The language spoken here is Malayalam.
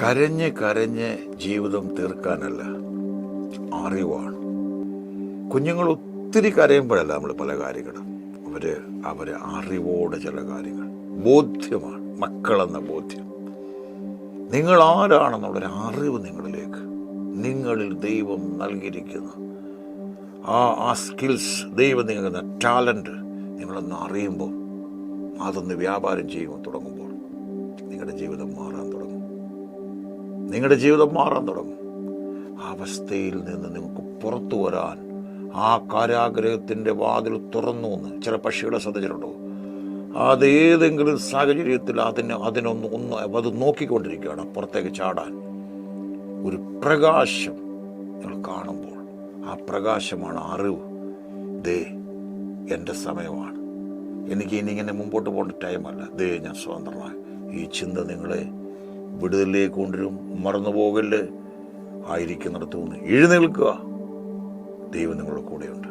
കരഞ്ഞ് കരഞ്ഞ് ജീവിതം തീർക്കാനല്ല, അറിവാണ്. കുഞ്ഞുങ്ങൾ ഒത്തിരി കരയുമ്പോഴല്ല നമ്മൾ പല കാര്യങ്ങളും അവര് അറിവോടെ ചില കാര്യങ്ങൾ ബോധ്യമാണ്. മക്കളെന്ന ബോധ്യം, നിങ്ങൾ ആരാണെന്നുള്ളൊരു അറിവ് നിങ്ങളിലേക്ക്, നിങ്ങളിൽ ദൈവം നൽകിയിരിക്കുന്ന ആ സ്കിൽസ്, ദൈവം നിങ്ങൾക്ക് ടാലൻറ്റ് നിങ്ങളൊന്ന് അറിയുമ്പോൾ, അതൊന്ന് വ്യാപാരം ചെയ്യുമ്പോൾ തുടങ്ങുമ്പോൾ നിങ്ങളുടെ ജീവിതം മാറാൻ തുടങ്ങും. നിങ്ങളുടെ ജീവിതം മാറാൻ തുടങ്ങും. ആ അവസ്ഥയിൽ നിന്ന് നിങ്ങൾക്ക് പുറത്തു വരാൻ ആ കാരാഗ്രഹത്തിൻ്റെ വാതിൽ തുറന്നു എന്ന് ചില പക്ഷികളെ ശ്രദ്ധിച്ചിട്ടുണ്ടോ? അതേതെങ്കിലും സാഹചര്യത്തിൽ അത് നോക്കിക്കൊണ്ടിരിക്കുകയാണ് പുറത്തേക്ക് ചാടാൻ. ഒരു പ്രകാശം നിങ്ങൾ കാണുമ്പോൾ ആ പ്രകാശമാണ് അറിവ്. ദേ എൻ്റെ സമയമാണ്, എനിക്ക് ഇങ്ങനെ മുമ്പോട്ട് പോകേണ്ട ടൈമല്ല, ദേ ഞാൻ സ്വതന്ത്രമായി. ഈ ചിന്ത നിങ്ങളെ വിടുതലിലേക്ക് കൊണ്ടുവരും. മറന്നുപോകല്. ആയിരിക്കുന്നിടത്തു നിന്ന് എഴുന്നേൽക്കുക. ദൈവം നിങ്ങളുടെ കൂടെയുണ്ട്.